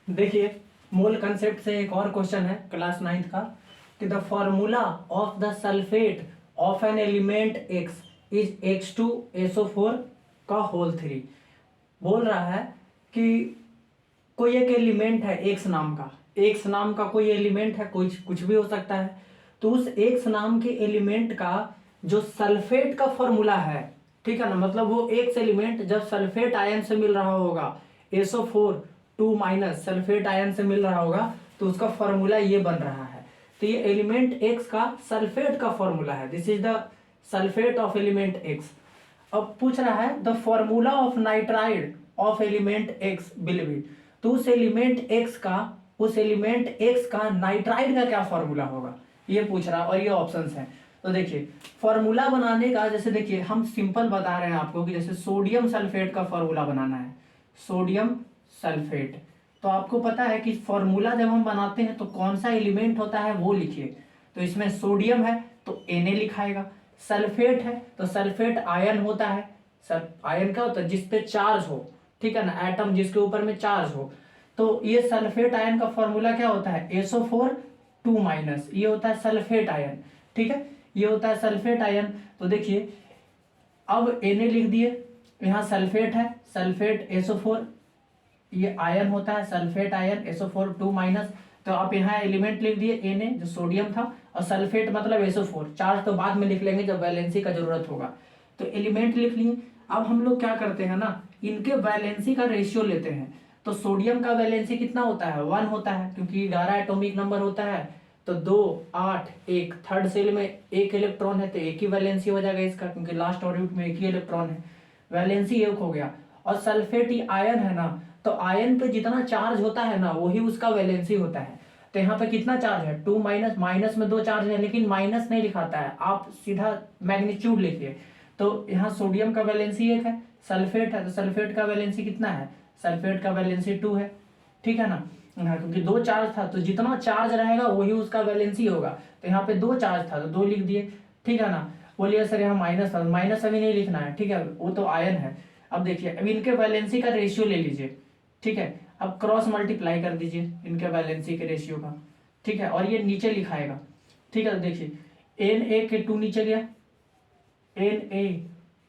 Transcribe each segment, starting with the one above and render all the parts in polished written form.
देखिए, मोल कंसेप्ट से एक और क्वेश्चन है क्लास 9th का कि the formula of the sulphate of an element x is H2SO4 का होल थ्री। बोल रहा है कि कोई एक एलिमेंट है एक्स नाम का कोई एलिमेंट है, कोई कुछ भी हो सकता है। तो उस एक्स नाम के एलिमेंट का जो सल्फेट का फॉर्मूला है, ठीक है ना, मतलब वो एक्स एलिमेंट जब सल्फेट आयन से मिल रहा होगा, SO4 2 माइनस सल्फेट आयन से मिल रहा होगा, तो उसका फॉर्मूला ये बन रहा है। तो ये एलिमेंट एक्स का सल्फेट का फॉर्मूला है। This is the sulphate of element x. अब पूछ रहा है the formula of nitride of element x will be. तो उस एलिमेंट एक्स का नाइट्राइड का क्या फॉर्मूला होगा, ये पूछ रहा है, और ये ऑप्शंस हैं। तो देखिए, फॉर्मूला बनाने का, जैसे देखिए हम सिंपल बता रहे हैं आपको कि जैसे सोडियम सल्फेट का फॉर्मूला बनाना है, सोडियम सल्फेट। तो आपको पता है कि फॉर्मूला जब हम बनाते हैं तो कौन सा एलिमेंट होता है वो लिखिए। तो इसमें सोडियम है तो Na लिखाएगा, सल्फेट है तो सल्फेट आयन होता है। आयन क्या होता है, जिसपे चार्ज हो, ठीक है ना, एटम जिसके ऊपर में चार्ज हो। तो ये सल्फेट आयन का फॉर्मूला क्या होता है, SO4 2 माइनस, ये होता है सल्फेट आयन, ठीक है, ये होता है सल्फेट आयन। तो देखिए, अब Na लिख दिए, यहाँ सल्फेट है, सल्फेट SO4, ये आयन होता है सल्फेट आयन SO4 2 माइनस। तो आप यहाँ एलिमेंट लिख दिए Na जो सोडियम था, और सल्फेट मतलब SO4, चार्ज तो बाद में लिख लेंगे जब वैलेंसी का जरूरत होगा। तो एलिमेंट लिख लिए। अब हम लोग क्या करते हैं ना, इनके वैलेंसी का रेशियो लेते हैं। तो सोडियम का वैलेंसी कितना होता है, 1 होता है, क्योंकि 11 एटॉमिक नंबर होता है। तो 2 8 1, थर्ड सेल में एक इलेक्ट्रॉन है तो एक ही वैलेंसी हो जाएगा इसका, क्योंकि लास्ट ऑर्बिट में एक ही इलेक्ट्रॉन है, वैलेंसी एक हो गया। और सल्फेट ही आयन है ना, तो आयन पे जितना चार्ज होता है ना वही उसका वैलेंसी होता है। तो यहाँ पे कितना चार्ज है, 2 माइनस, माइनस में 2 चार्ज है, लेकिन माइनस नहीं लिखाता है, आप सीधा मैग्नीट्यूड लिखिए। तो यहाँ सोडियम का वैलेंसी 1 है, सल्फेट है तो सल्फेट का वैलेंसी कितना है, सल्फेट का वैलेंसी 2 है, ठीक है ना। हाँ, क्योंकि 2 चार्ज था तो जितना चार्ज रहेगा वही उसका वैलेंसी होगा। तो यहाँ पे 2 चार्ज था तो 2 लिख दिए, ठीक है ना। बोलिए सर यहाँ माइनस था, माइनस अभी नहीं लिखना है, ठीक है, वो तो आयन है। अब देखिए, अब इनके वैलेंसी का रेशियो ले लीजिए, ठीक है। अब क्रॉस मल्टीप्लाई कर दीजिए इनके वैलेंसी के रेशियो का, ठीक है, और ये नीचे लिखाएगा, ठीक है। तो देखिए, Na के 2 नीचे गया, Na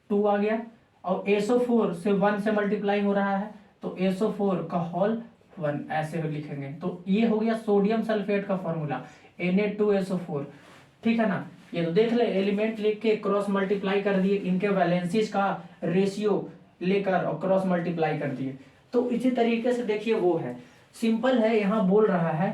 2 आ गया, और SO4 से 1 से मल्टीप्लाई हो रहा है तो SO4 का होल 1 ऐसे लिखेंगे। तो ये हो गया सोडियम सल्फेट का फॉर्मूला, Na2SO4, ठीक है ना। ये तो देख ले, एलिमेंट लिख के क्रॉस मल्टीप्लाई कर दिए, इनके वैलेंसीज का रेशियो लेकर और क्रॉस मल्टीप्लाई कर दिए। तो इसी तरीके से देखिए वो है, सिंपल है। यहाँ बोल रहा है,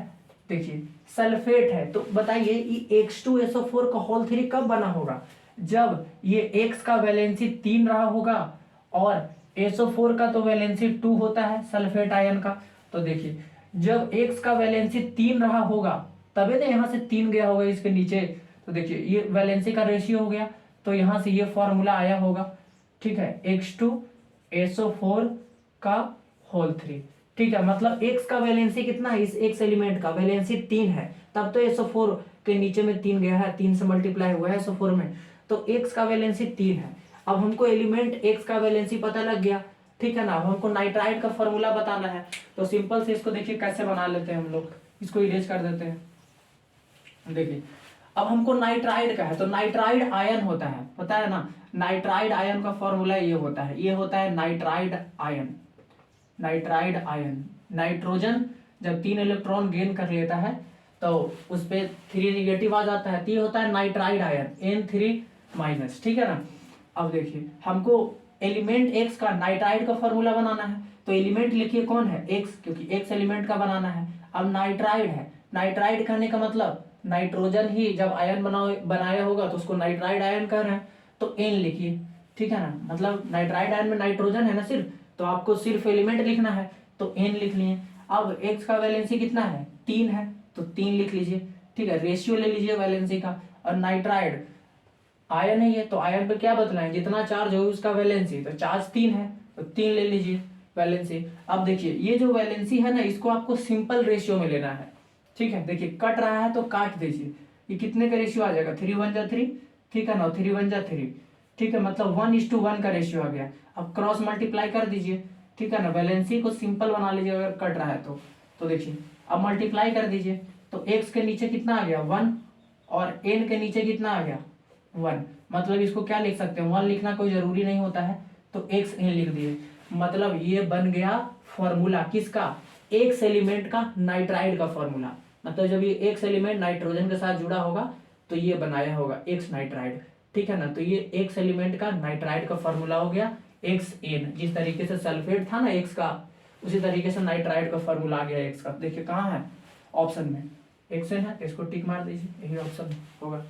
देखिए सल्फेट है तो बताइए ये H2SO4 का होल 3 कब बना होगा, जब ये X का वैलेंसी 3 रहा होगा और SO4 का तो वैलेंसी 2 होता है सल्फेट आयन का। तो देखिए, जब X का वैलेंसी 3 रहा होगा तभी तो यहाँ से 3 गया होगा इसके नीचे। तो देखिए, ये वैलेंसी का रेशियो हो गया, तो यहाँ से ये फॉर्मूला आया होगा, ठीक है, H2SO4 का होल 3, ठीक है। मतलब X का वैलेंसी कितना है, इस X एलिमेंट का वैलेंसी 3 है, तब तो SO4 के नीचे में 3 गया है, 3 से मल्टीप्लाई हुआ है SO4 में, तो X का वैलेंसी 3 है। अब हमको एलिमेंट X का वैलेंसी पता लग गया, ठीक है ना। अब हमको नाइट्राइड का फॉर्मूला बताना है, तो सिंपल से इसको देखिए कैसे बना लेते हैं हम लोग, इसको इरेज कर देते हैं। देखिए, अब हमको नाइट्राइड का है, तो नाइट्राइड आयन होता है, पता है ना, नाइट्राइड आयन का फॉर्मूला ये होता है, ये होता है nitride ion. Nitride ion, nitrogen जब 3 इलेक्ट्रॉन गेन कर लेता है तो उस पर 3 निगेटिव आ जाता है, तो ये होता है नाइट्राइड आयन, N3 माइनस, ठीक है ना। अब देखिए, हमको एलिमेंट X का नाइट्राइड का फॉर्मूला बनाना है, तो एलिमेंट लिखिए कौन है, X, क्योंकि X एलिमेंट का बनाना है। अब नाइट्राइड है, नाइट्राइड कहने का मतलब नाइट्रोजन ही जब आयन बनाया होगा तो उसको नाइट्राइड आयन कह रहे हैं, तो N लिखिए, ठीक है ना। मतलब नाइट्राइड आयन में नाइट्रोजन है ना सिर्फ, तो आपको सिर्फ एलिमेंट लिखना है, तो N लिख लिए। अब X का वैलेंसी कितना है, 3 है, तो 3 लिख लीजिए, ठीक है, रेशियो ले लीजिए वैलेंसी का। और नाइट्राइड आयन है ये, तो आयन पे क्या बतलाएं, जितना चार्ज हो उसका वैलेंसी, तो चार्ज 3 है तो 3 ले लीजिए वैलेंसी। अब देखिए, ये जो वैलेंसी है ना, इसको आपको सिंपल रेशियो में लेना है, ठीक है। देखिए, कट रहा है तो काट दीजिए, ये कितने का रेशियो आ जाएगा, 3 1 जा 3, ठीक है ना, 3 1 जा 3, ठीक है, मतलब 1:1 का रेशियो आ गया। अब क्रॉस मल्टीप्लाई कर दीजिए, ठीक है ना, वैलेंसी को सिंपल बना लीजिए अगर कट रहा है तो तो देखिए अब मल्टीप्लाई कर दीजिए, तो x के नीचे कितना आ गया 1 और n के नीचे कितना आ गया 1, मतलब इसको क्या लिख सकते हैं 1 लिखना कोई जरूरी नहीं होता है, तो xn लिख दिए। मतलब ये बन गया फॉर्मूला किसका, एक्स एलिमेंट का नाइट्राइड का फॉर्मूला। मतलब जब ये एक्स एलिमेंट नाइट्रोजन के साथ जुड़ा होगा तो ये बनाया होगा एक्स नाइट्राइड, ठीक है ना। तो ये एक्स एलिमेंट का नाइट्राइड का फॉर्मूला हो गया एक्स एन। जिस तरीके से सल्फेट था ना एक्स का, उसी तरीके से नाइट्राइड का फॉर्मूला आ गया एक्स का। देखिए कहाँ है ऑप्शन में एक्स एन है, इसको टिक मार दीजिए, यही ऑप्शन होगा।